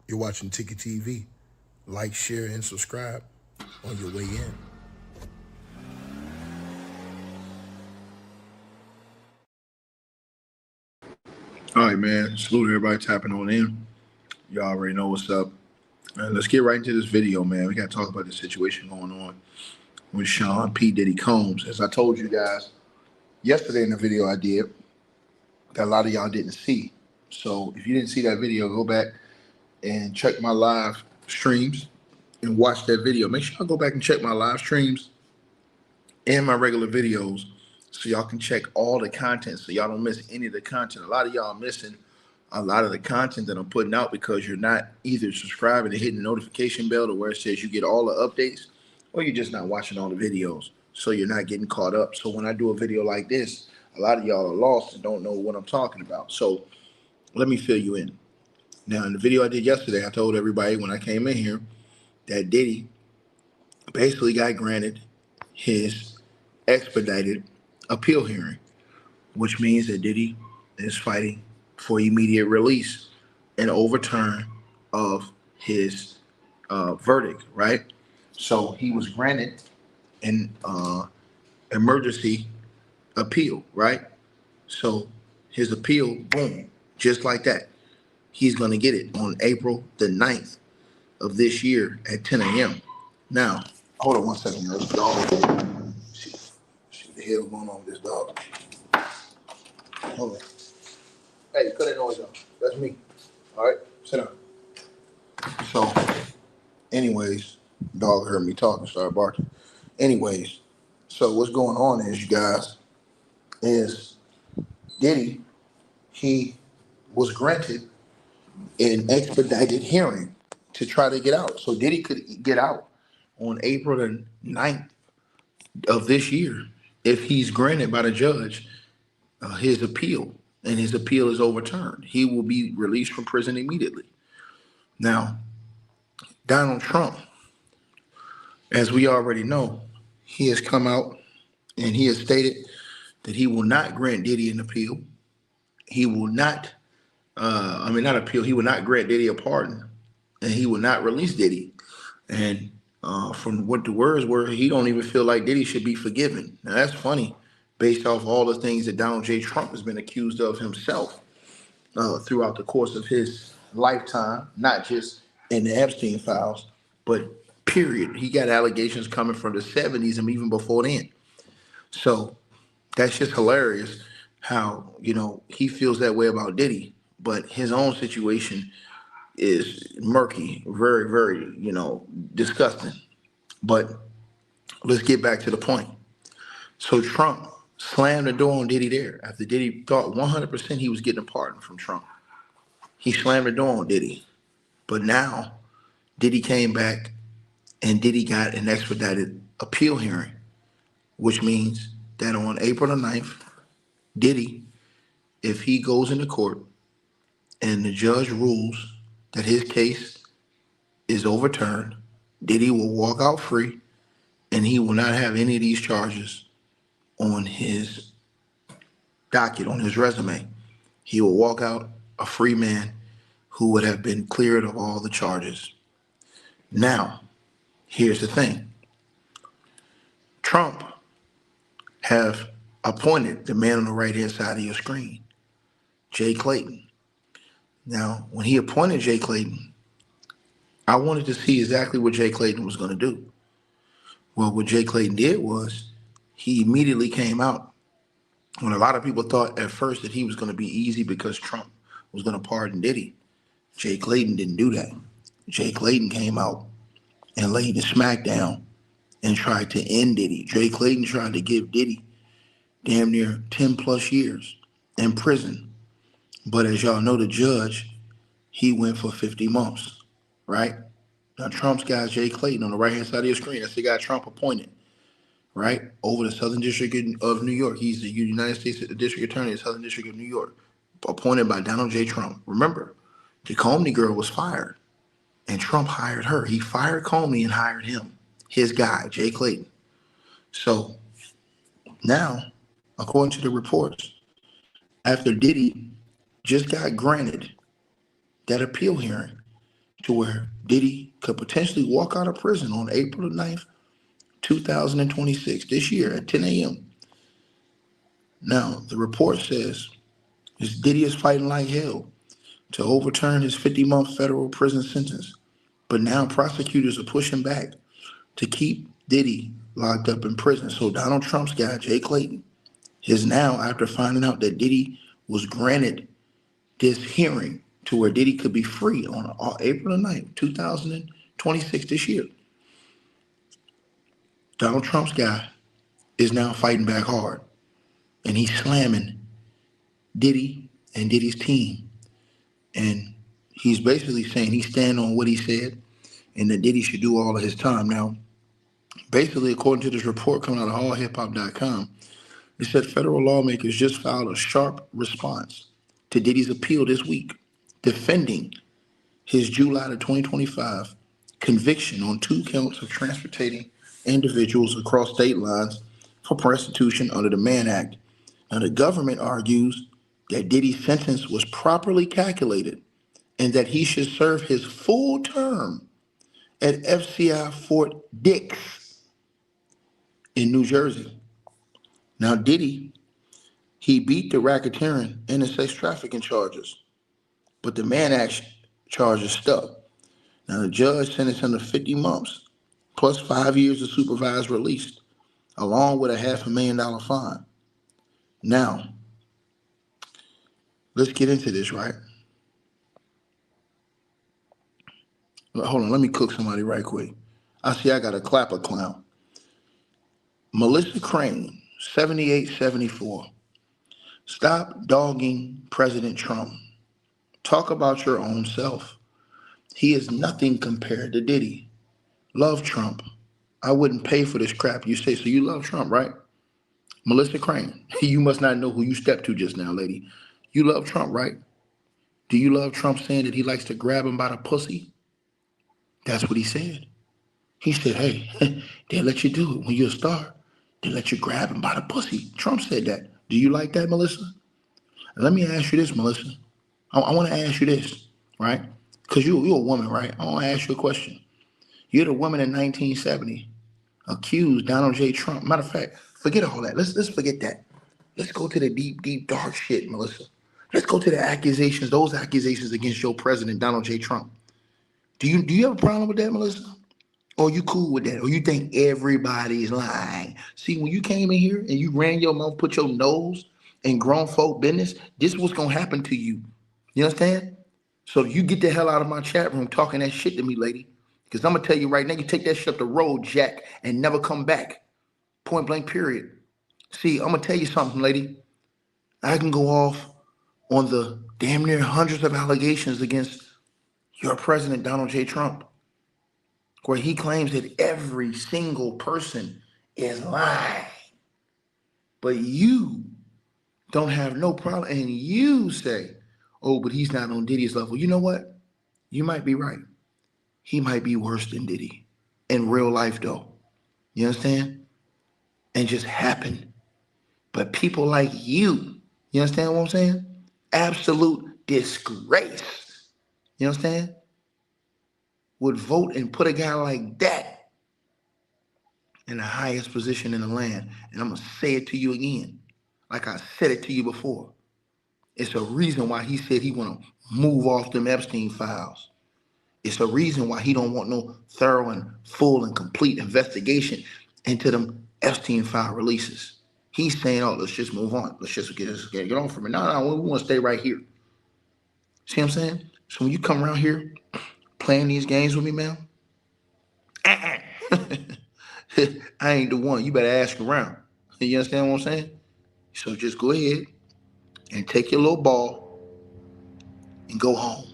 You're watching Ticket TV. Like, share, and subscribe on your way in. All right, man. Salute everybody tapping on in. Y'all already know what's up. Let's get right into this video, man. We got to talk about the situation going on with Sean P. Diddy Combs. As I told you guys yesterday in the video I did, that a lot of y'all didn't see. So if you didn't see that video, go back and check my live streams and watch that video. Make sure y'all go back and check my live streams and my regular videos so y'all can check all the content so y'all don't miss any of the content. A lot of y'all missing a lot of the content that I'm putting out because you're not either subscribing and hitting the notification bell to where it says you get all the updates, or you're just not watching all the videos, so you're not getting caught up. So when I do a video like this, a lot of y'all are lost and don't know what I'm talking about. So let me fill you in. Now, in the video I did yesterday, I told everybody when I came in here that Diddy basically got granted his expedited appeal hearing, which means that Diddy is fighting for immediate release and overturn of his verdict, right? So he was granted an emergency appeal, right? So his appeal, boom, just like that. He's going to get it on April the 9th of this year at 10 a.m. Now, hold on one second, yo. This dog. See what the hell going on with this dog. Hold on. Hey, cut that noise off. That's me. All right, sit down. So, anyways, dog heard me talking, started barking. Anyways, so what's going on is, you guys, is Diddy, he was granted an expedited hearing to try to get out. So Diddy could get out on April the 9th of this year if he's granted by the judge his appeal, and his appeal is overturned. He will be released from prison immediately. Now, Donald Trump, as we already know, he has come out and he has stated that he will not grant Diddy an appeal. He will not, not appeal, he will not grant Diddy a pardon, and he will not release Diddy. And from what the words were, he don't even feel like Diddy should be forgiven. Now, that's funny, based off all the things that Donald J. Trump has been accused of himself throughout the course of his lifetime, not just in the Epstein files, but period. He got allegations coming from the 70s and even before then. So that's just hilarious how, he feels that way about Diddy, but his own situation is murky, very, very, disgusting. But let's get back to the point. So Trump slammed the door on Diddy there after Diddy thought 100% he was getting a pardon from Trump. He slammed the door on Diddy. But now Diddy came back and Diddy got an expedited appeal hearing, which means that on April the 9th, Diddy, if he goes into court and the judge rules that his case is overturned, Diddy will walk out free and he will not have any of these charges on his docket, on his resume. He will walk out a free man who would have been cleared of all the charges. Now, here's the thing. Trump have appointed the man on the right-hand side of your screen, Jay Clayton. Now, when he appointed Jay Clayton, I wanted to see exactly what Jay Clayton was going to do. Well, what Jay Clayton did was he immediately came out when a lot of people thought at first that he was going to be easy because Trump was going to pardon Diddy. Jay Clayton didn't do that. Jay Clayton came out and laid the smack down and tried to end Diddy. Jay Clayton tried to give Diddy damn near 10 plus years in prison. But as y'all know, the judge, he went for 50 months, right? Now, Trump's guy, Jay Clayton, on the right-hand side of your screen, that's the guy Trump appointed, right? Over the Southern District of New York. He's the United States District Attorney of the Southern District of New York, appointed by Donald J. Trump. Remember, the Comey girl was fired, and Trump hired her. He fired Comey and hired him, his guy, Jay Clayton. So now, according to the reports, after Diddy just got granted that appeal hearing, to where Diddy could potentially walk out of prison on April the 9th, 2026, this year at 10 a.m. Now, the report says his Diddy is fighting like hell to overturn his 50-month federal prison sentence. But now prosecutors are pushing back to keep Diddy locked up in prison. So Donald Trump's guy, Jay Clayton, is now, after finding out that Diddy was granted this hearing to where Diddy could be free on April the 9th, 2026, this year, Donald Trump's guy is now fighting back hard. And he's slamming Diddy and Diddy's team. And he's basically saying he's standing on what he said and that Diddy should do all of his time. Now, basically, according to this report coming out of allhiphop.com, it said federal lawmakers just filed a sharp response to Diddy's appeal this week, defending his July 2025 conviction on 2 counts of transporting individuals across state lines for prostitution under the Mann Act. Now, the government argues that Diddy's sentence was properly calculated and that he should serve his full term at FCI Fort Dix in New Jersey. Now, Diddy, he beat the racketeering and the sex trafficking charges, but the Mann Act charges stuck. Now, the judge sentenced him to 50 months plus 5 years of supervised release, along with a $500,000 fine. Now, let's get into this, right? Hold on, let me cook somebody right quick. I see I got a clapper clown. Melissa Crane, 7874. Stop dogging President Trump. Talk about your own self. He is nothing compared to Diddy. Love Trump. I wouldn't pay for this crap you say. So you love Trump, right? Melissa Crane, you must not know who you stepped to just now, lady. You love Trump, right? Do you love Trump saying that he likes to grab him by the pussy? That's what he said. He said, hey, they let you do it when you're a star. They let you grab him by the pussy. Trump said that. Do you like that, Melissa? And let me ask you this, Melissa. I want to ask you this, right? Because you're a woman, right? I want to ask you a question. You're the woman in 1970 accused Donald J. Trump. Matter of fact, forget all that. Let's forget that. Let's go to the deep, deep, dark shit, Melissa. Let's go to the accusations, those accusations against your president, Donald J. Trump. Do you have a problem with that, Melissa? Or you cool with that? Or you think everybody's lying? See, when you came in here and you ran your mouth, put your nose in grown folk business, this was going to happen to you. You understand? So you get the hell out of my chat room talking that shit to me, lady. Because I'm going to tell you right now, you take that shit up the road, Jack, and never come back. Point blank, period. See, I'm going to tell you something, lady. I can go off on the damn near hundreds of allegations against your president, Donald J. Trump, where he claims that every single person is lying. But you don't have no problem. And you say, oh, but he's not on Diddy's level. You know what? You might be right. He might be worse than Diddy in real life, though. You understand? And just happen. But people like you understand what I'm saying? Absolute disgrace. You understand? Would vote and put a guy like that in the highest position in the land. And I'm going to say it to you again, like I said it to you before. It's a reason why he said he want to move off them Epstein files. It's a reason why he don't want no thorough and full and complete investigation into them Epstein file releases. He's saying, oh, let's just move on. Let's just get on from it. No, we want to stay right here. See what I'm saying? So when you come around here playing these games with me, man, I ain't the one. You better ask around. You understand what I'm saying? So just go ahead and take your little ball and go home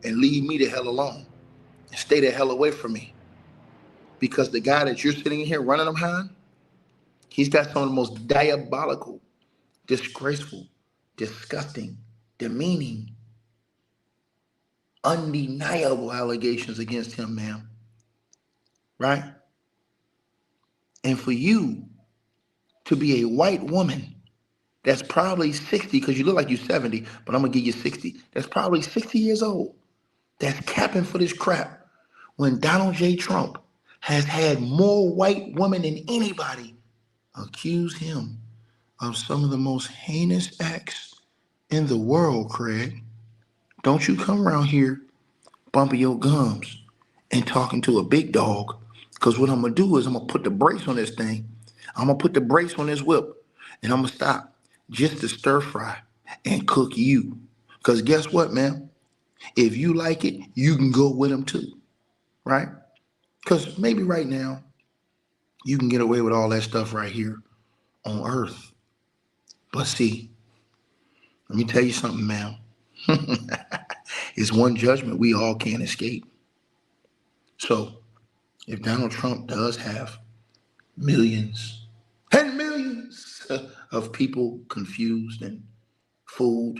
and leave me the hell alone and stay the hell away from me. Because the guy that you're sitting in here running behind, he's got some of the most diabolical, disgraceful, disgusting, demeaning, undeniable allegations against him, ma'am. Right? And for you to be a white woman that's probably 60, because you look like you're 70, but I'm going to give you 60. That's probably 60 years old. that's capping for this crap when Donald J. Trump has had more white women than anybody accuse him of some of the most heinous acts in the world, Craig. Don't you come around here bumping your gums and talking to a big dog, because what I'm going to do is I'm going to put the brakes on this thing. I'm going to put the brakes on this whip, and I'm going to stop just to stir fry and cook you. Because guess what, man? If you like it, you can go with them too, right? Because maybe right now you can get away with all that stuff right here on Earth. But see, let me tell you something, man. It's one judgment we all can't escape. So if Donald Trump does have millions and millions of people confused and fooled,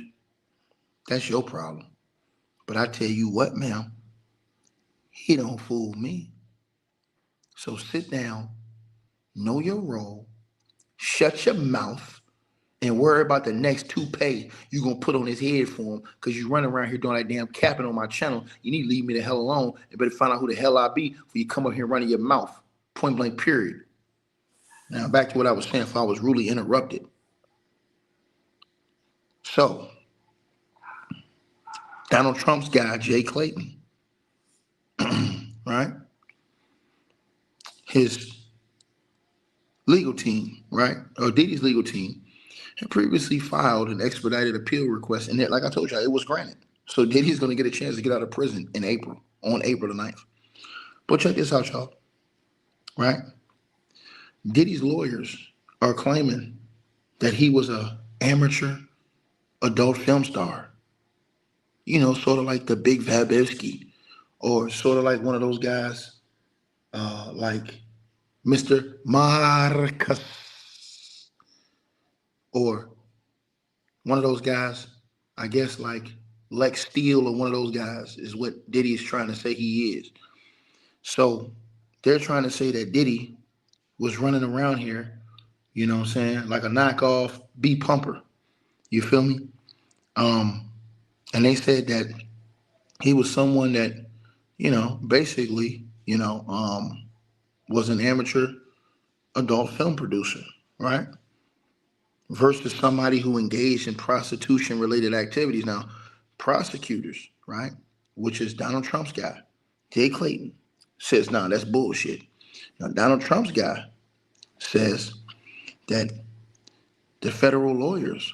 that's your problem. But I tell you what, man, he don't fool me. So sit down, know your role, shut your mouth, and worry about the next toupee you gonna put on his head for him, because you running around here doing that damn capping on my channel. You need to leave me the hell alone and better find out who the hell I be before you come up here running your mouth. Point blank, period. Now back to what I was saying before I was rudely interrupted. So Donald Trump's guy, Jay Clayton, right? His legal team, right? Or Diddy's legal team had previously filed an expedited appeal request, and like I told you, it was granted. So Diddy's going to get a chance to get out of prison in April, on April the 9th. But check this out, y'all, right? Diddy's lawyers are claiming that he was a amateur adult film star. You know, sort of like the Big Vabisky, or sort of like one of those guys, like Mr. Marcus, or one of those guys, I guess like Lex Steele, or one of those guys is what Diddy is trying to say he is. So they're trying to say that Diddy was running around here, you know what I'm saying, like a knockoff B Pumper. You feel me? And they said that he was someone that, you know, basically, you know, was an amateur adult film producer, right? Versus somebody who engaged in prostitution-related activities. Now, prosecutors, right, which is Donald Trump's guy, Jay Clayton, says, nah, that's bullshit. Now, Donald Trump's guy says that the federal lawyers,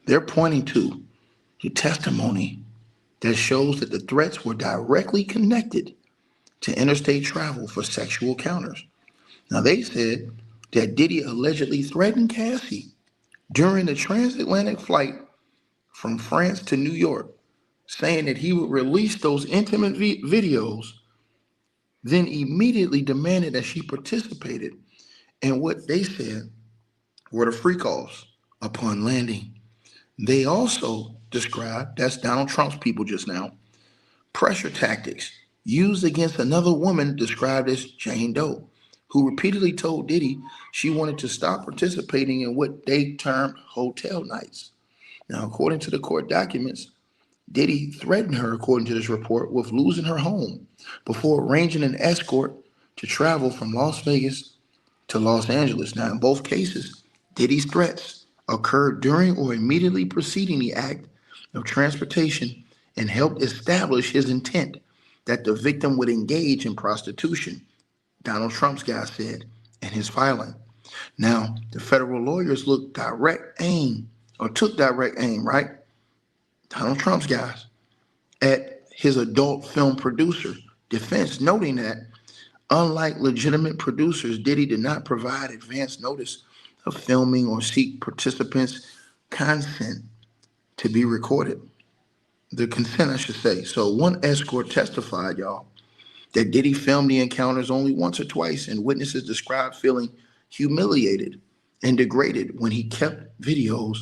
they're pointing to the testimony that shows that the threats were directly connected to interstate travel for sexual encounters. Now, they said that Diddy allegedly threatened Cassie during the transatlantic flight from France to New York, saying that he would release those intimate videos, then immediately demanded that she participated in what they said were the free calls upon landing. They also described, that's Donald Trump's people just now, pressure tactics used against another woman described as Jane Doe, who repeatedly told Diddy she wanted to stop participating in what they termed hotel nights. Now, according to the court documents, Diddy threatened her, according to this report, with losing her home before arranging an escort to travel from Las Vegas to Los Angeles. Now, in both cases, Diddy's threats occurred during or immediately preceding the act of transportation and helped establish his intent that the victim would engage in prostitution, Donald Trump's guy said in his filing. Now, the federal lawyers took direct aim, right? Donald Trump's guys, at his adult film producer defense, noting that unlike legitimate producers, Diddy did not provide advance notice of filming or seek participants' consent to be recorded. The consent, I should say. So one escort testified, y'all, that Diddy filmed the encounters only once or twice, and witnesses described feeling humiliated and degraded when he kept videos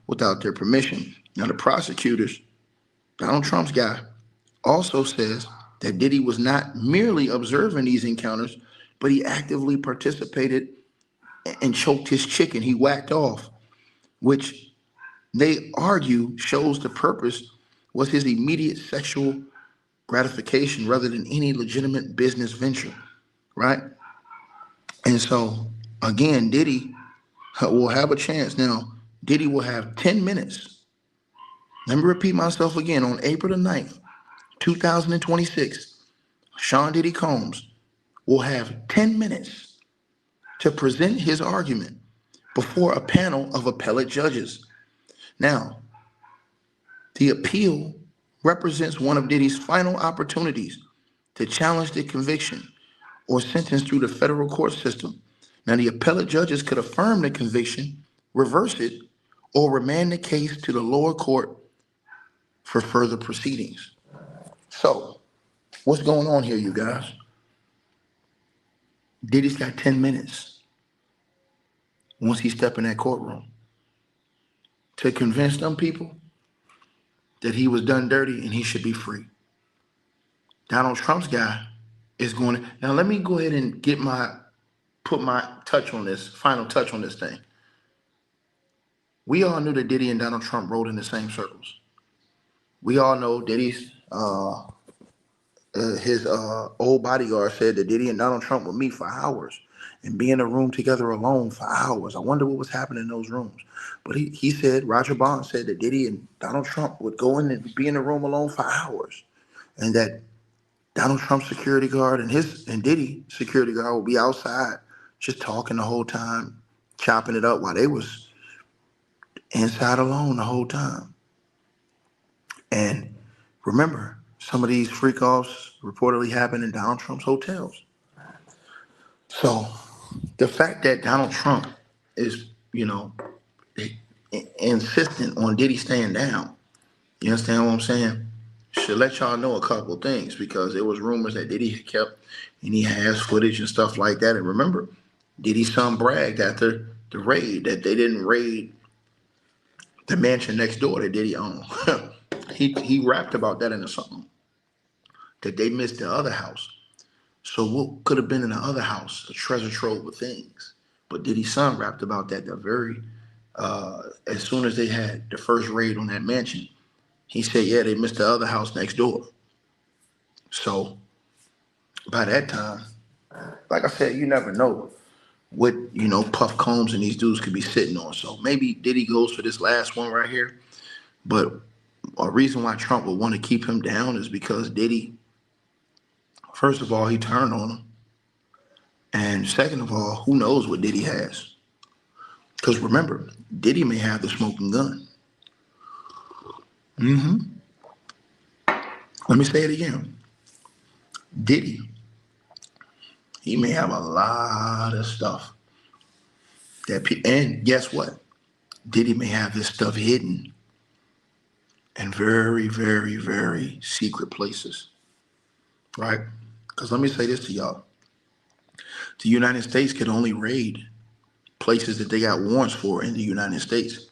without their permission. Now, the prosecutors, Donald Trump's guy, also says that Diddy was not merely observing these encounters, but he actively participated and choked his chicken. He whacked off, which they argue shows the purpose was his immediate sexual gratification rather than any legitimate business venture, right? And so, again, Diddy will have a chance. Now, Diddy will have 10 minutes. Let me repeat myself again. On April the 9th, 2026, Sean Diddy Combs will have 10 minutes to present his argument before a panel of appellate judges. Now, the appeal represents one of Diddy's final opportunities to challenge the conviction or sentence through the federal court system. Now, the appellate judges could affirm the conviction, reverse it, or remand the case to the lower court for further proceedings. So, what's going on here, you guys? Diddy's got 10 minutes once he step in that courtroom to convince them people that he was done dirty and he should be free. Donald Trump's guy is going to, now let me go ahead and put my touch on this, final touch on this thing. We all knew that Diddy and Donald Trump rode in the same circles. We all know Diddy's, his old bodyguard said that Diddy and Donald Trump would meet for hours and be in a room together alone for hours. I wonder what was happening in those rooms. But he said, Roger Bond said that Diddy and Donald Trump would go in and be in a room alone for hours. And that Donald Trump's security guard and Diddy security guard would be outside just talking the whole time, chopping it up while they was inside alone the whole time. And remember, some of these freak-offs reportedly happened in Donald Trump's hotels. So the fact that Donald Trump is, insistent on Diddy staying down, you understand what I'm saying? Should let y'all know a couple of things, because there was rumors that Diddy had kept, and he has footage and stuff like that. And remember, Diddy's son bragged after the raid that they didn't raid the mansion next door that Diddy owned. he rapped about that in a song, that they missed the other house. So what could have been in the other house? A treasure trove of things. But Diddy's son rapped about that as soon as they had the first raid on that mansion. He said, yeah, they missed the other house next door. So by that time, like I said, you never know what, Puff Combs and these dudes could be sitting on. So maybe Diddy goes for this last one right here. But a reason why Trump would want to keep him down is because Diddy, first of all, he turned on him. And second of all, who knows what Diddy has? Because remember, Diddy may have the smoking gun. Let me say it again. Diddy, he may have a lot of stuff and guess what? Diddy may have this stuff hidden in very, very, very secret places, right? Because let me say this to y'all. The United States could only raid places that they got warrants for in the United States.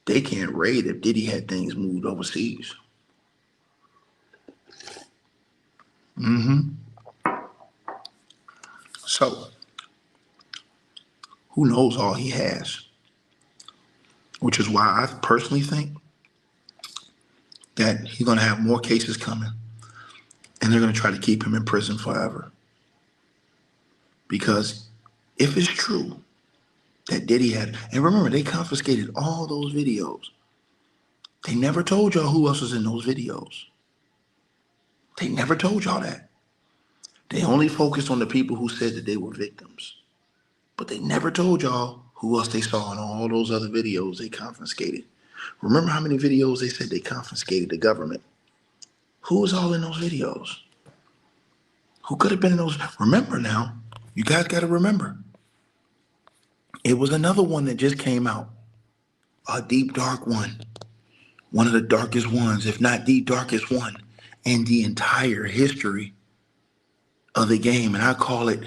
They can't raid if Diddy had things moved overseas. So, who knows all he has? Which is why I personally think that he's going to have more cases coming, and they're going to try to keep him in prison forever. Because if it's true that Diddy had, and remember, they confiscated all those videos. They never told y'all who else was in those videos. They never told y'all that. They only focused on the people who said that they were victims. But they never told y'all who else they saw in all those other videos they confiscated. Remember how many videos they said they confiscated, the government? Who was all in those videos? Who could have been in those? Remember now, you guys got to remember. It was another one that just came out. A deep, dark one. One of the darkest ones, if not the darkest one in the entire history of the game. And I call it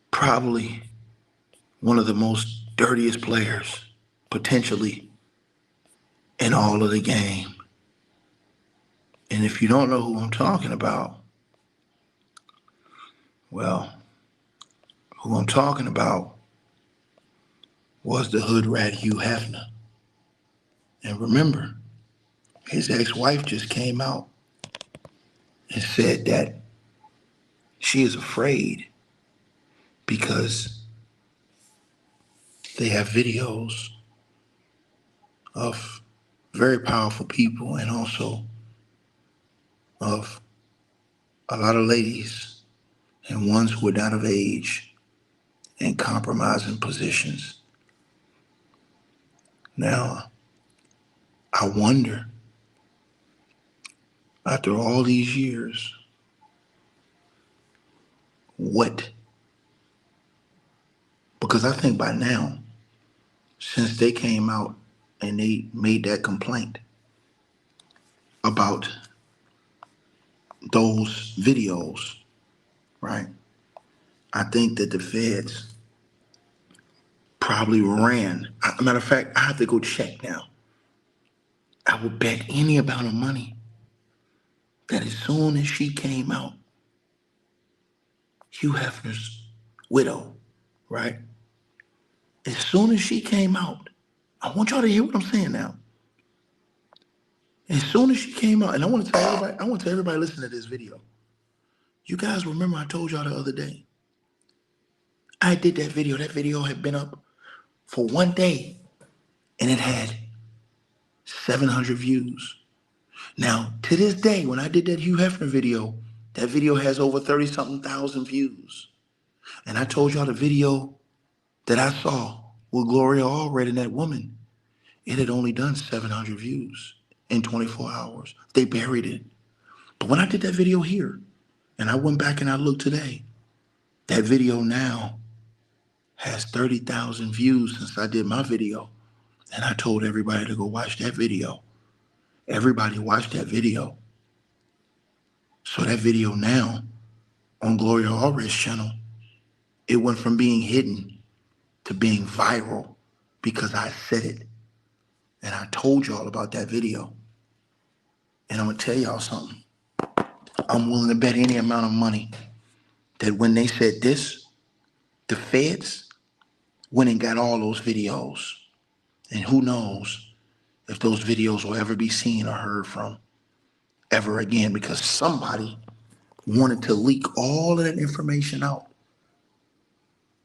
probably one of the most dirtiest players, potentially, in all of the game. And if you don't know who I'm talking about, well, who I'm talking about was the hood rat Hugh Hefner. And remember, his ex-wife just came out and said that she is afraid because they have videos of very powerful people and also of a lot of ladies and ones who are not of age in compromising positions. Now, I wonder, after all these years, what? Because I think by now, since they came out and they made that complaint about those videos, right? I think that the feds probably ran. As a matter of fact, I have to go check now. I would bet any amount of money that as soon as she came out, Hugh Hefner's widow, right? As soon as she came out, I want y'all to hear what I'm saying now. As soon as she came out, and I want to tell everybody listen to this video. You guys remember I told y'all the other day, I did that video. That video had been up for one day, and it had 700 views. Now, to this day, when I did that Hugh Hefner video, that video has over 30-something thousand views. And I told y'all the video that I saw with Gloria Allred and that woman, it had only done 700 views in 24 hours. They buried it. But when I did that video here, and I went back and I looked today, that video now has 30,000 views since I did my video. And I told everybody to go watch that video. Everybody watched that video. So that video now on Gloria Allred's channel, it went from being hidden to being viral because I said it. And I told y'all about that video. And I'm going to tell y'all something. I'm willing to bet any amount of money that when they said this, the feds went and got all those videos. And who knows if those videos will ever be seen or heard from ever again, because somebody wanted to leak all of that information out.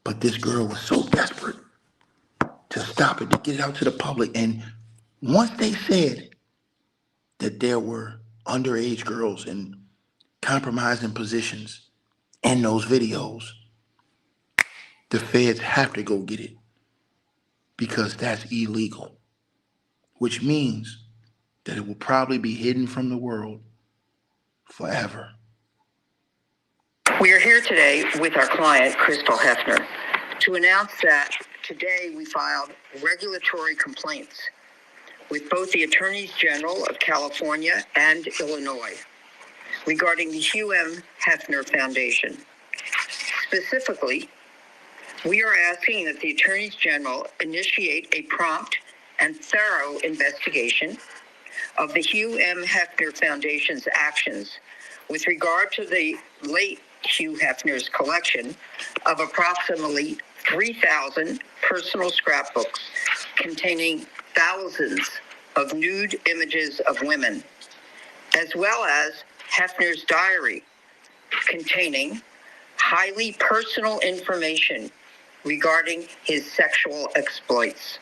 But this girl was so desperate to stop it, to get it out to the public. And once they said that there were underage girls in compromising positions in those videos, the feds have to go get it because that's illegal, which means that it will probably be hidden from the world forever. We are here today with our client, Crystal Hefner, to announce that today we filed regulatory complaints with both the Attorneys General of California and Illinois regarding the Hugh M. Hefner Foundation. Specifically, we are asking that the Attorneys General initiate a prompt and thorough investigation of the Hugh M. Hefner Foundation's actions with regard to the late Hugh Hefner's collection of approximately 3,000 personal scrapbooks containing thousands of nude images of women, as well as Hefner's diary containing highly personal information regarding his sexual exploits,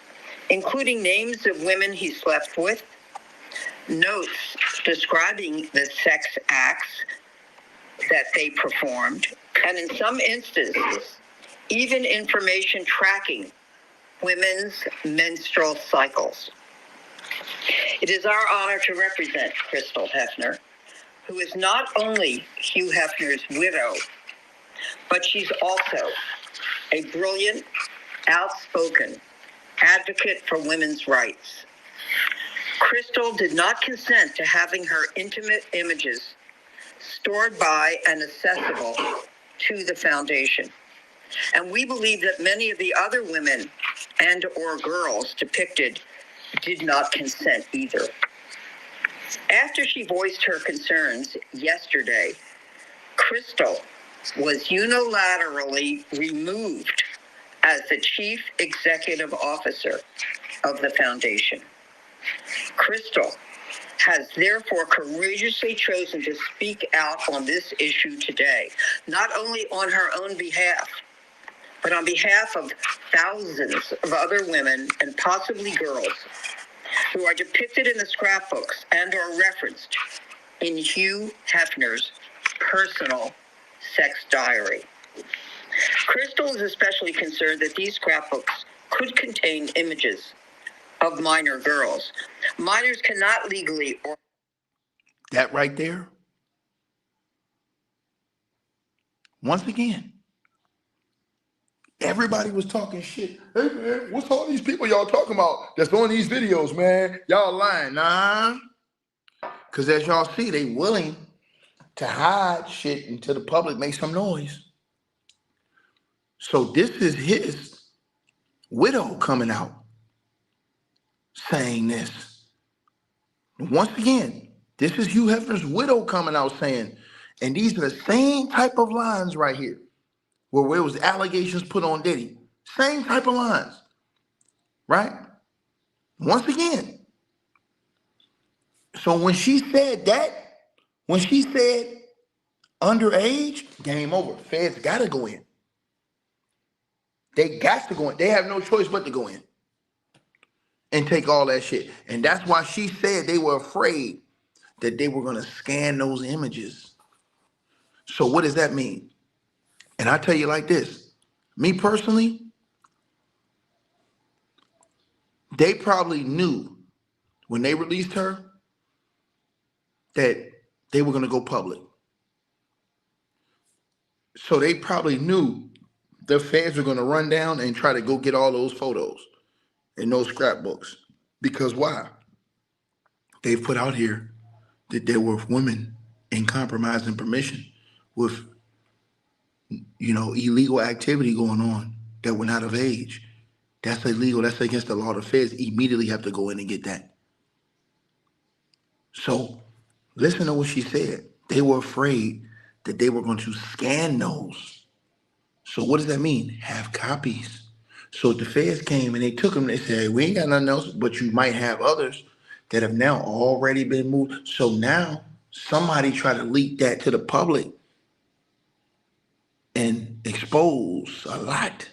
including names of women he slept with, notes describing the sex acts that they performed, and in some instances, even information tracking women's menstrual cycles. It is our honor to represent Crystal Hefner, who is not only Hugh Hefner's widow, but she's also a brilliant, outspoken advocate for women's rights. Crystal did not consent to having her intimate images stored by and accessible to the foundation. And we believe that many of the other women and or girls depicted did not consent either. After she voiced her concerns yesterday, Crystal was unilaterally removed as the chief executive officer of the foundation. Crystal has therefore courageously chosen to speak out on this issue today, not only on her own behalf, but on behalf of thousands of other women and possibly girls who are depicted in the scrapbooks and are referenced in Hugh Hefner's personal sex diary. Crystal is especially concerned that these scrapbooks could contain images of minor girls. Minors cannot legally or... That right there, once again, everybody was talking shit. Hey man, what's all these people y'all talking about that's on these videos, man? Y'all lying, nah. Because as y'all see, they willing to hide shit until the public makes some noise. So this is his widow coming out saying this. Once again, this is Hugh Hefner's widow coming out saying, and these are the same type of lines right here, where it was allegations put on Diddy. Same type of lines, right? Once again. So when she said that, when she said underage, game over. Feds got to go in. They got to go in. They have no choice but to go in and take all that shit. And that's why she said they were afraid that they were going to scan those images. So what does that mean? And I tell you like this, me personally, they probably knew when they released her that they were going to go public. So they probably knew the feds were going to run down and try to go get all those photos and those scrapbooks. Because why? They've put out here that there were women in compromising permission with, illegal activity going on that were not of age. That's illegal. That's against the law. The feds immediately have to go in and get that. So listen to what she said. They were afraid that they were going to scan those. So what does that mean? Have copies. So the feds came and they took them. They said, hey, we ain't got nothing else, but you might have others that have now already been moved. So now somebody try to leak that to the public and expose a lot.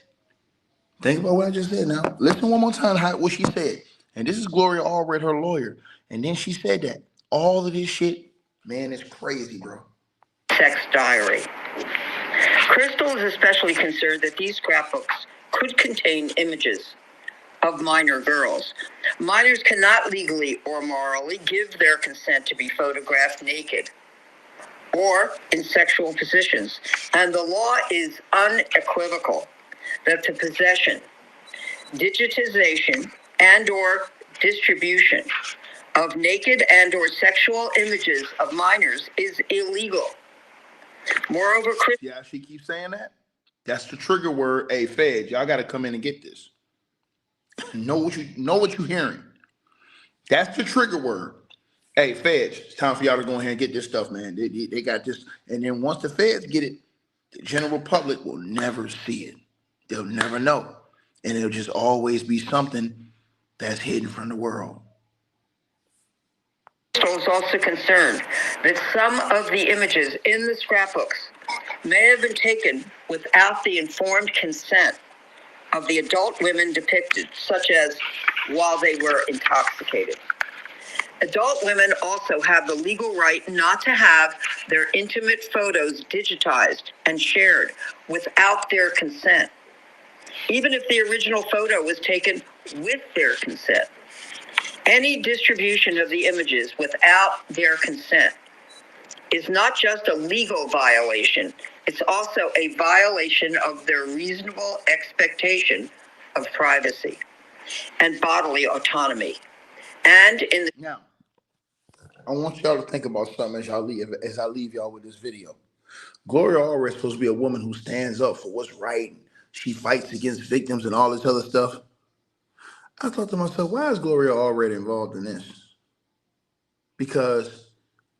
Think about what I just said now. Listen one more time what she said. And this is Gloria Allred, her lawyer. And then she said that all of this shit, man, it's crazy, bro. Sex diary. Crystal is especially concerned that these scrapbooks could contain images of minor girls. Minors cannot legally or morally give their consent to be photographed naked or in sexual positions. And the law is unequivocal that the possession, digitization, and or distribution of naked and or sexual images of minors is illegal. Moreover, yeah, she keeps saying that. That's the trigger word. Hey, feds, y'all got to come in and get this. know what you're hearing. That's the trigger word. Hey, feds, it's time for y'all to go ahead and get this stuff, man. They got this. And then once the feds get it, the general public will never see it. They'll never know. And it'll just always be something that's hidden from the world. Crystal is also concerned that some of the images in the scrapbooks may have been taken without the informed consent of the adult women depicted, such as while they were intoxicated. Adult women also have the legal right not to have their intimate photos digitized and shared without their consent, even if the original photo was taken with their consent. Any distribution of the images without their consent is not just a legal violation, it's also a violation of their reasonable expectation of privacy and bodily autonomy. And in the... Now, I want y'all to think about something as I leave y'all with this video. Gloria Allred is supposed to be a woman who stands up for what's right. She fights against victims and all this other stuff. I thought to myself, why is Gloria Allred involved in this? Because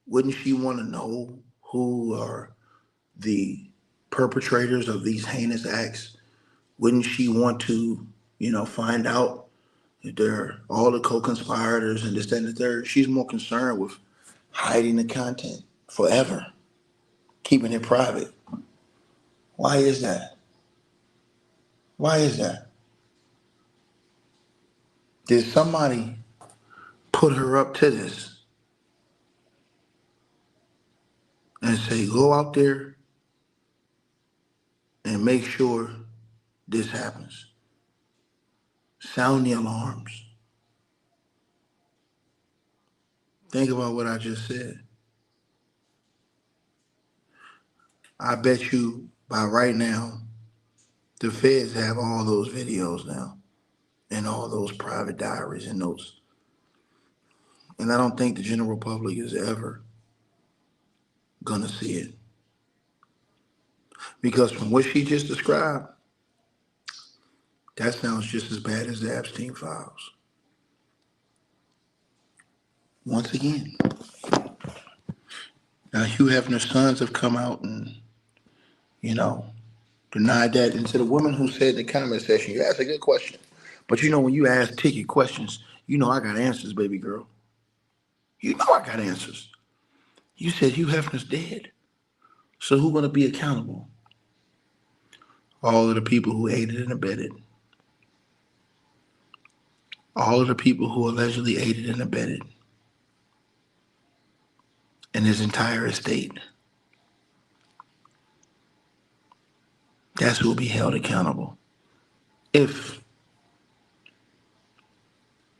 wouldn't she want to know who are the perpetrators of these heinous acts? Wouldn't she want to, find out, they're all the co-conspirators and this, that, and the third. She's more concerned with hiding the content forever, keeping it private. Why is that? Why is that? Did somebody put her up to this and say, go out there and make sure this happens? Sound the alarms. Think about what I just said. I bet you by right now, the feds have all those videos now and all those private diaries and notes. And I don't think the general public is ever gonna see it. Because from what she just described, that sounds just as bad as the Epstein files. Once again, now Hugh Hefner's sons have come out and, denied that. And to the woman who said in the comment section, you asked a good question. But when you ask ticket questions, I got answers, baby girl. I got answers. You said Hugh Hefner's dead. So who's gonna be accountable? All of the people who aided and abetted. All of the people who allegedly aided and abetted. And his entire estate. That's who will be held accountable. If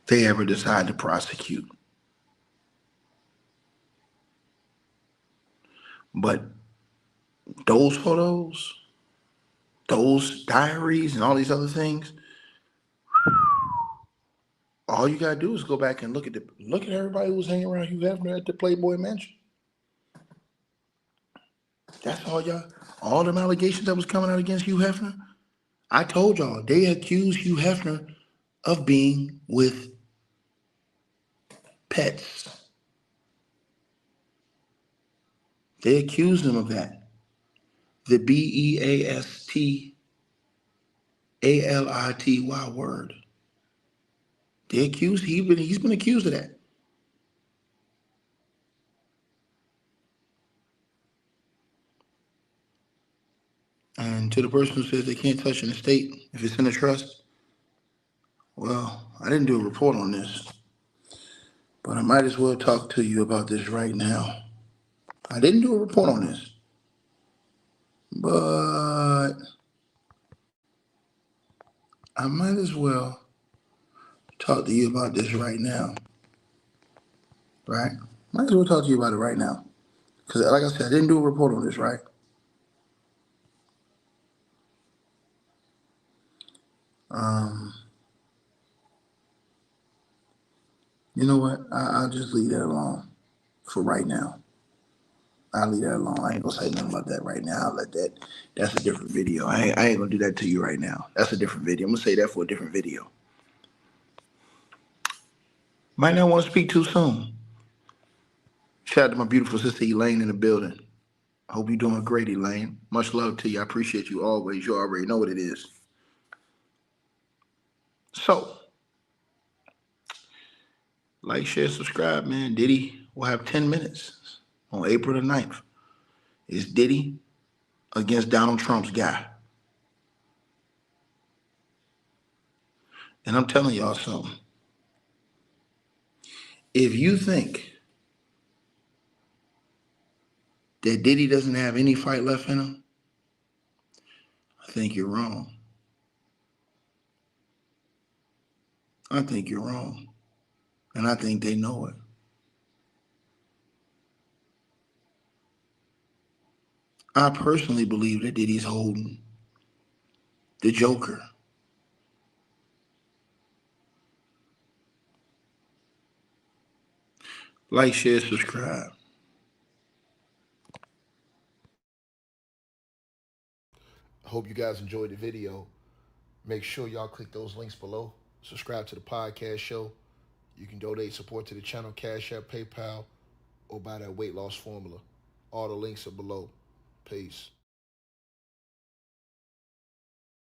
they ever decide to prosecute. But those photos, those diaries, and all these other things, all you gotta do is go back and look at everybody who was hanging around Hugh Hefner at the Playboy Mansion. That's all them allegations that was coming out against Hugh Hefner. I told y'all, they accused Hugh Hefner of being with pets. They accused him of that. The BEASTALITY word. They accused, he's been accused of that. And to the person who says they can't touch an estate if it's in a trust, well, I didn't do a report on this, but I might as well talk to you about this right now. I didn't do a report on this, but I might as well talk to you about this right now, right? Might as well talk to you about it right now. Because like I said, I didn't do a report on this, right? You know what? I'll just leave that alone for right now. I'll leave that alone. I ain't gonna say nothing about that right now. I'll let that's a different video. I ain't gonna do that to you right now. That's a different video. I'm gonna say that for a different video. Might not want to speak too soon. Shout out to my beautiful sister Elaine in the building. I hope you're doing great, Elaine. Much love to you. I appreciate you always. You already know what it is. So, like, share, subscribe, man. Diddy will have 10 minutes on April the 9th. It's Diddy against Donald Trump's guy. And I'm telling y'all something. If you think that Diddy doesn't have any fight left in him, I think you're wrong. I think you're wrong. And I think they know it. I personally believe that Diddy's holding the Joker. Like, share, subscribe. I hope you guys enjoyed the video. Make sure y'all click those links below. Subscribe to the podcast show. You can donate support to the channel, Cash App, PayPal, or buy that weight loss formula. All the links are below. Peace.